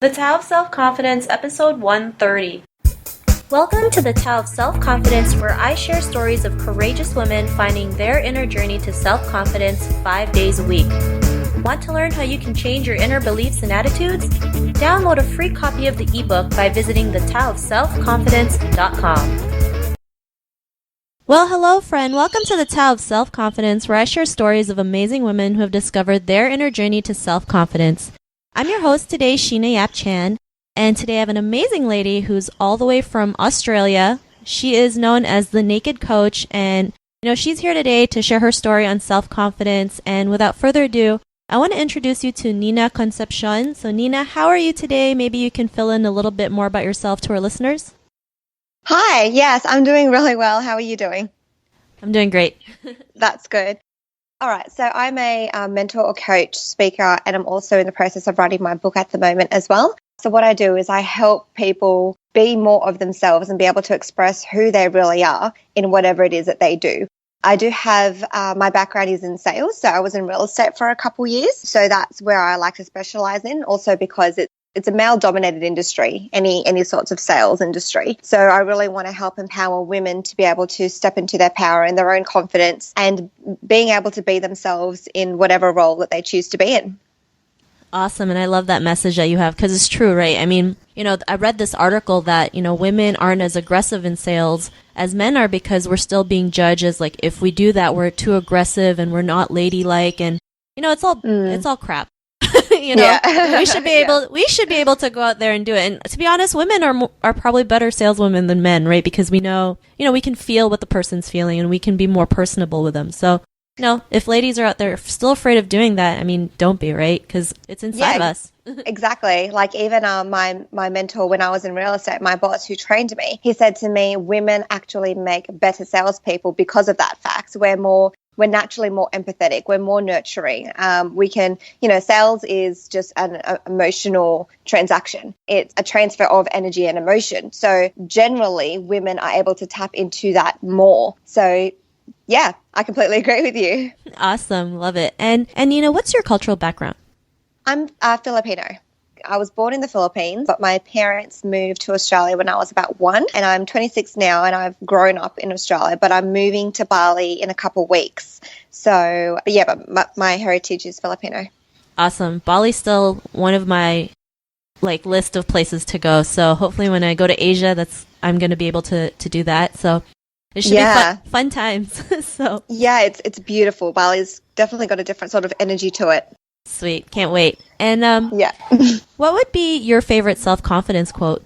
The Tao of Self-Confidence, episode 130. Welcome to the Tao of Self-Confidence, where I share stories of courageous women finding their inner journey to self-confidence 5 days a week. Want to learn how you can change your inner beliefs and attitudes? Download a free copy of the ebook by visiting thetaoofselfconfidence.com. Well, hello, friend. Welcome to the Tao of Self-Confidence, where I share stories of amazing women who have discovered their inner journey to self-confidence. I'm your host today, Sheena Yap Chan, and today I have an amazing lady who's all the way from Australia. She is known as the Naked Coach, and she's here today to share her story on self-confidence. And without further ado, I want to introduce you to Nina Concepcion. So Nina, how are you today? Maybe you can fill in a little bit more about yourself to our listeners. Hi, yes, I'm doing really well. How are you doing? I'm doing great. That's good. All right, so I'm a mentor or coach, speaker, and I'm also in the process of writing my book at the moment as well. So what I do is I help people be more of themselves and be able to express who they really are in whatever it is that they do. I do have, my background is in sales, so I was in real estate for a couple years. So that's where I like to specialize in, also because it's a male-dominated industry, any sorts of sales industry. So I really want to help empower women to be able to step into their power and their own confidence and being able to be themselves in whatever role that they choose to be in. Awesome. And I love that message that you have, because it's true, right? I mean, I read this article that, women aren't as aggressive in sales as men are because we're still being judged as like, if we do that, we're too aggressive and we're not ladylike. And, it's all crap. Yeah. we should be able to go out there and do it. And to be honest, women are probably better saleswomen than men, right? Because we know, we can feel what the person's feeling and we can be more personable with them. So, if ladies are out there still afraid of doing that, I mean, don't be, right? Because it's inside of us. Exactly. Like even my mentor when I was in real estate, my boss who trained me, he said to me, women actually make better salespeople because of that fact. We're naturally more empathetic. We're more nurturing. We can, sales is just an emotional transaction. It's a transfer of energy and emotion. So generally, women are able to tap into that more. So, yeah, I completely agree with you. Awesome. Love it. And what's your cultural background? I'm Filipino. I was born in the Philippines, but my parents moved to Australia when I was about 1, and I'm 26 now, and I've grown up in Australia, but I'm moving to Bali in a couple of weeks. So, but my heritage is Filipino. Awesome. Bali's still one of my list of places to go. So hopefully when I go to Asia, I'm going to be able to do that. So it should be fun times. So yeah, it's beautiful. Bali's definitely got a different sort of energy to it. Sweet. Can't wait. And yeah. What would be your favorite self-confidence quote?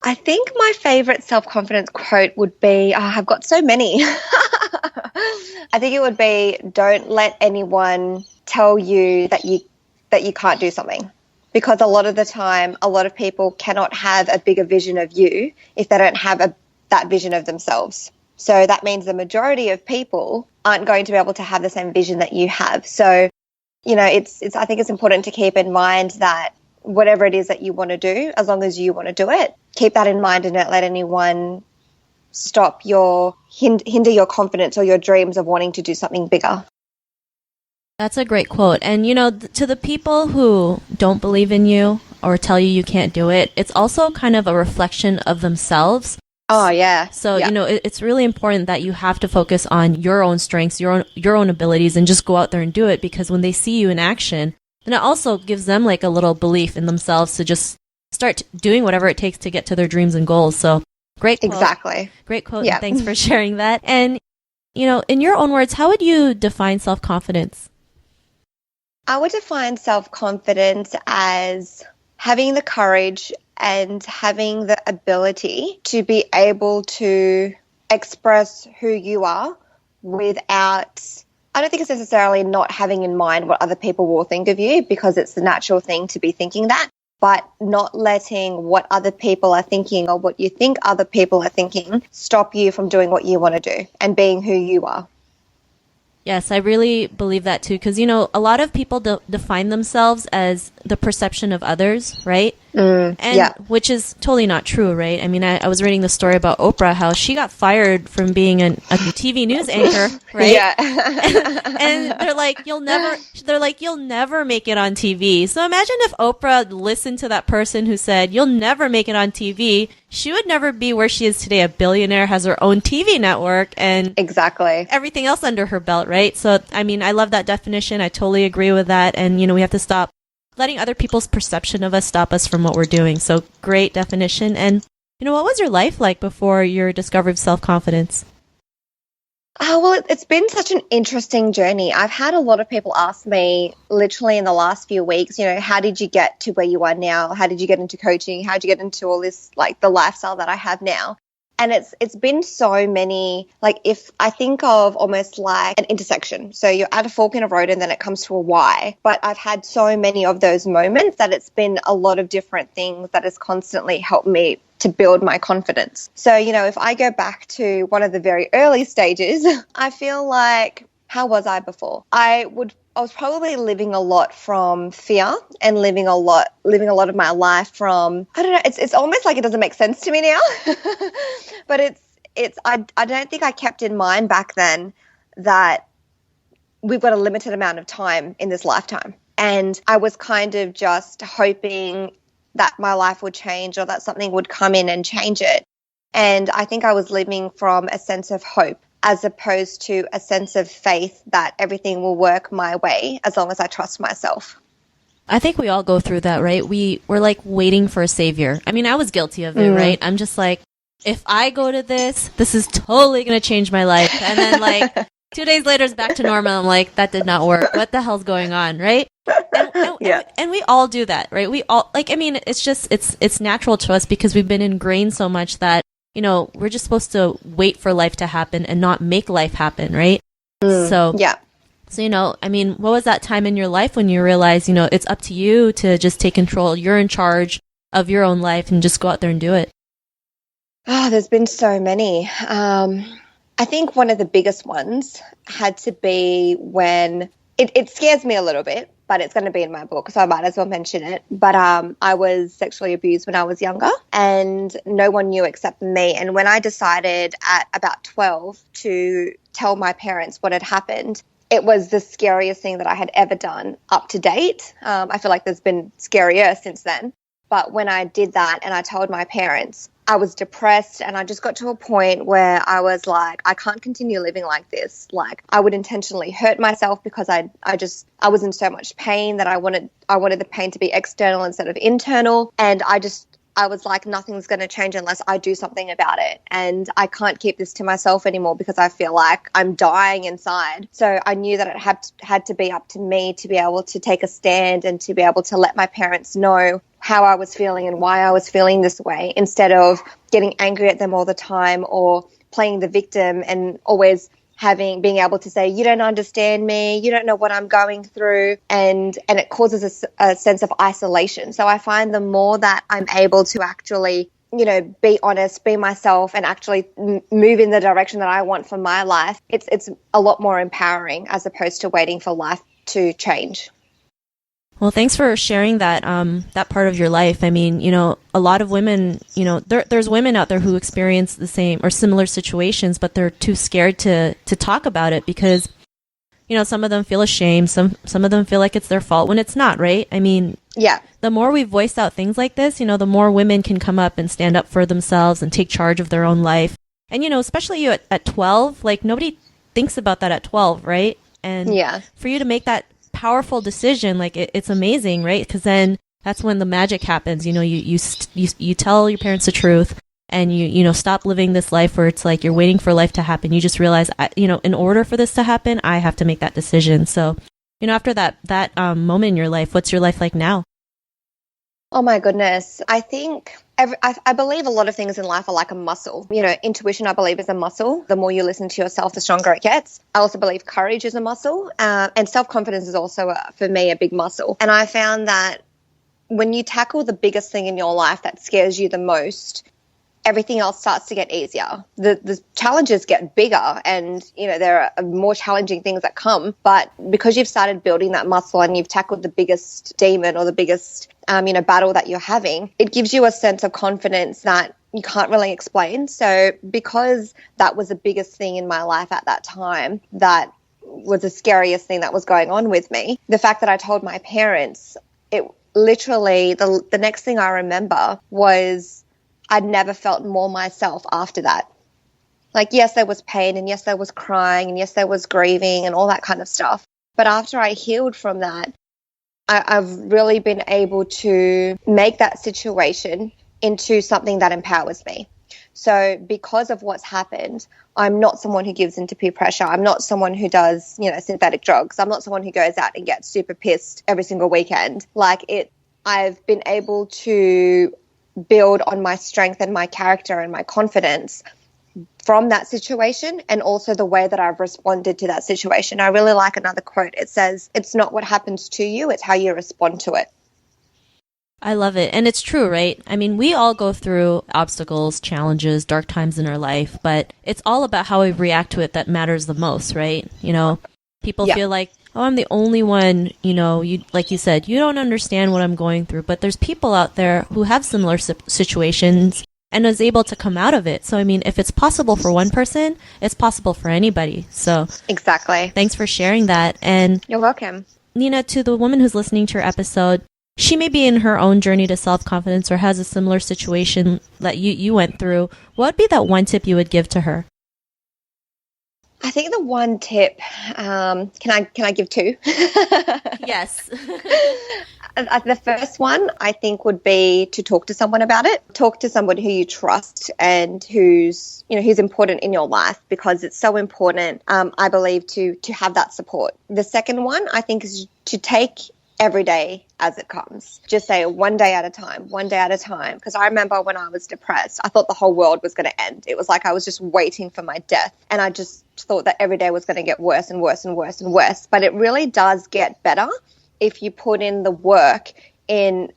I think my favorite self-confidence quote would be, I've got so many. I think it would be, don't let anyone tell you that you can't do something. Because a lot of the time, a lot of people cannot have a bigger vision of you if they don't have that vision of themselves. So that means the majority of people aren't going to be able to have the same vision that you have. So I think it's important to keep in mind that whatever it is that you want to do, as long as you want to do it, keep that in mind and don't let anyone stop hinder your confidence or your dreams of wanting to do something bigger. That's a great quote. And, to the people who don't believe in you or tell you can't do it, it's also kind of a reflection of themselves. Oh, yeah. So, it's really important that you have to focus on your own strengths, your own abilities, and just go out there and do it, because when they see you in action, then it also gives them a little belief in themselves to just start doing whatever it takes to get to their dreams and goals. So, great quote. Exactly. Great quote. Yeah. And thanks for sharing that. And, in your own words, how would you define self-confidence? I would define self-confidence as having the courage and having the ability to be able to express who you are without, I don't think it's necessarily not having in mind what other people will think of you, because it's the natural thing to be thinking that, but not letting what other people are thinking or what you think other people are thinking stop you from doing what you want to do and being who you are. Yes, I really believe that too, because, a lot of people define themselves as the perception of others, right? And which is totally not true, right? I mean, I was reading the story about Oprah, how she got fired from being a TV news anchor, right? Yeah. And they're like, you'll never make it on TV. So imagine if Oprah listened to that person who said, you'll never make it on TV. She would never be where she is today, a billionaire, has her own TV network, and exactly everything else under her belt, right? So, I mean, I love that definition. I totally agree with that. And, we have to stop letting other people's perception of us stop us from what we're doing. So great definition. And, what was your life like before your discovery of self-confidence? Well, it's been such an interesting journey. I've had a lot of people ask me literally in the last few weeks, how did you get to where you are now? How did you get into coaching? How did you get into all this, like the lifestyle that I have now? And it's been so many, like if I think of almost like an intersection. So you're at a fork in a road and then it comes to a Y. But I've had so many of those moments that it's been a lot of different things that has constantly helped me to build my confidence. So, if I go back to one of the very early stages, I feel like, how was I before? I was probably living a lot from fear and living a lot of my life from, I don't know, it's almost like it doesn't make sense to me now. But I don't think I kept in mind back then that we've got a limited amount of time in this lifetime. And I was kind of just hoping that my life would change or that something would come in and change it. And I think I was living from a sense of hope as opposed to a sense of faith that everything will work my way as long as I trust myself. I think we all go through that, right? We're like waiting for a savior. I mean, I was guilty of it, right? I'm just like, if I go to this is totally going to change my life. And then like 2 days later, it's back to normal. I'm like, that did not work. What the hell's going on, right? And we all do that, right? We all, like, I mean, it's just, it's natural to us because we've been ingrained so much that, we're just supposed to wait for life to happen and not make life happen, right? So, I mean, what was that time in your life when you realized, it's up to you to just take control. You're in charge of your own life and just go out there and do it? Oh, there's been so many. I think one of the biggest ones had to be when it scares me a little bit, but it's going to be in my book, so I might as well mention it. But I was sexually abused when I was younger and no one knew except me. And when I decided at about 12 to tell my parents what had happened, it was the scariest thing that I had ever done up to date. I feel like there's been scarier since then. But when I did that and I told my parents, I was depressed and I just got to a point where I was like, I can't continue living like this. Like I would intentionally hurt myself because I was in so much pain that I wanted the pain to be external instead of internal. And I was like, nothing's going to change unless I do something about it. And I can't keep this to myself anymore because I feel like I'm dying inside. So I knew that it had to be up to me to be able to take a stand and to be able to let my parents know how I was feeling and why I was feeling this way, instead of getting angry at them all the time or playing the victim and always being able to say, you don't understand me, you don't know what I'm going through, and it causes a sense of isolation. So I find the more that I'm able to actually, be honest, be myself, and actually move in the direction that I want for my life, it's a lot more empowering as opposed to waiting for life to change. Well, thanks for sharing that that part of your life. I mean, a lot of women, there's women out there who experience the same or similar situations, but they're too scared to talk about it because, some of them feel ashamed. Some of them feel like it's their fault when it's not, right? I mean, yeah. The more we voice out things like this, the more women can come up and stand up for themselves and take charge of their own life. And, especially you at 12, like nobody thinks about that at 12, right? And for you to make that powerful decision, like it's amazing, right? Because then that's when the magic happens. You tell your parents the truth, and you stop living this life where it's like you're waiting for life to happen. You just realize, in order for this to happen, I have to make that decision. So, after that moment in your life, what's your life like now? Oh my goodness, I think I believe a lot of things in life are like a muscle. Intuition, I believe, is a muscle. The more you listen to yourself, the stronger it gets. I also believe courage is a muscle. And self-confidence is also, for me, a big muscle. And I found that when you tackle the biggest thing in your life that scares you the most, everything else starts to get easier. The challenges get bigger, and there are more challenging things that come. But because you've started building that muscle and you've tackled the biggest demon or the biggest battle that you're having, it gives you a sense of confidence that you can't really explain. So because that was the biggest thing in my life at that time, that was the scariest thing that was going on with me, the fact that I told my parents, it literally, the next thing I remember was I'd never felt more myself after that. Like, yes, there was pain, and yes, there was crying, and yes, there was grieving and all that kind of stuff. But after I healed from that, I've really been able to make that situation into something that empowers me. So because of what's happened, I'm not someone who gives into peer pressure. I'm not someone who does, synthetic drugs. I'm not someone who goes out and gets super pissed every single weekend. I've been able to build on my strength and my character and my confidence from that situation, and also the way that I've responded to that situation. I really like another quote. It says, "It's not what happens to you, it's how you respond to it." I love it. And it's true, right? I mean, we all go through obstacles, challenges, dark times in our life, but it's all about how we react to it that matters the most, right? People feel like, oh, I'm the only one, like you said, you don't understand what I'm going through, but there's people out there who have similar situations and is able to come out of it. So, I mean, if it's possible for one person, it's possible for anybody. So exactly. Thanks for sharing that. And you're welcome. Nina, to the woman who's listening to your episode, she may be in her own journey to self-confidence or has a similar situation that you went through. What would be that one tip you would give to her? I think the one tip, can I give two? Yes. The first one, I think, would be to talk to someone about it. Talk to someone who you trust and who's important in your life, because it's so important, I believe, to have that support. The second one, I think, is to take every day as it comes. Just say one day at a time, one day at a time. Because I remember when I was depressed, I thought the whole world was going to end. It was like I was just waiting for my death. And I just thought that every day was going to get worse and worse and worse and worse. But it really does get better if you put in the work in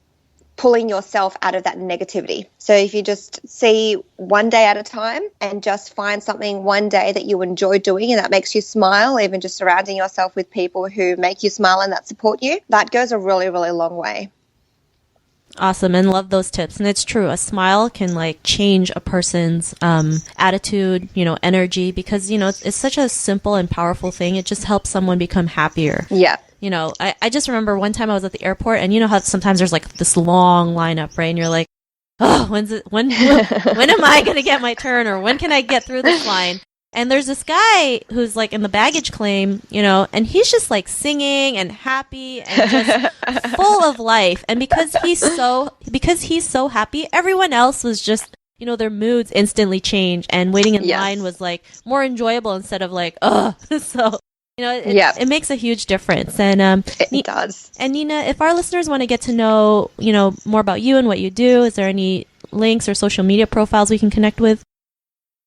pulling yourself out of that negativity. So if you just see one day at a time and just find something one day that you enjoy doing and that makes you smile, even just surrounding yourself with people who make you smile and that support you, that goes a really, really long way. Awesome, and love those tips. And it's true, a smile can change a person's attitude, energy, because it's such a simple and powerful thing. It just helps someone become happier. Yeah. I just remember one time I was at the airport, and how sometimes there's this long lineup, right? And you're like, oh, when am I going to get my turn, or when can I get through this line? And there's this guy who's in the baggage claim, and he's just singing and happy and just full of life. And because he's so happy, everyone else was just, their moods instantly change, and waiting in line was more enjoyable instead of oh, so. It makes a huge difference. And it does. And Nina, if our listeners want to get to know, more about you and what you do, is there any links or social media profiles we can connect with?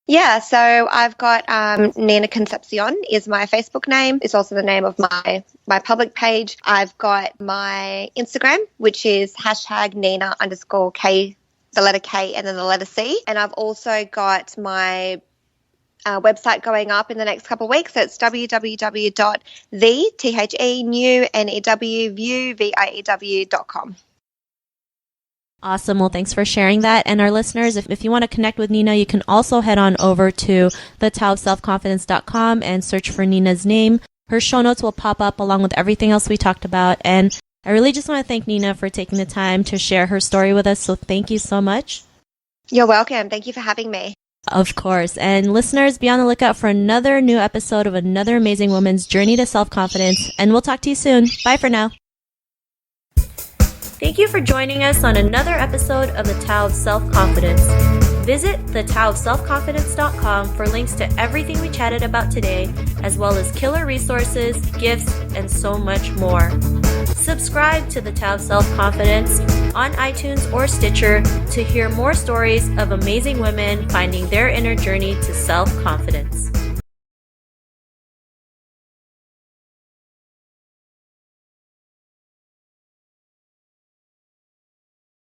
Yeah, so I've got Nina Concepcion is my Facebook name. It's also the name of my public page. I've got my Instagram, which is #Nina_K, the letter K and then the letter C. And I've also got my website going up in the next couple of weeks. So it's www.thenewview.com. Awesome. Well, thanks for sharing that. And our listeners, if you want to connect with Nina, you can also head on over to thetowofselfconfidence.com and search for Nina's name. Her show notes will pop up along with everything else we talked about. And I really just want to thank Nina for taking the time to share her story with us. So thank you so much. You're welcome. Thank you for having me. Of course. And listeners, be on the lookout for another new episode of another amazing woman's journey to self-confidence. And we'll talk to you soon. Bye for now. Thank you for joining us on another episode of The Tao of Self-Confidence. Visit thetowofselfconfidence.com for links to everything we chatted about today, as well as killer resources, gifts, and so much more. Subscribe to The Tao of Self-Confidence on iTunes or Stitcher to hear more stories of amazing women finding their inner journey to self-confidence.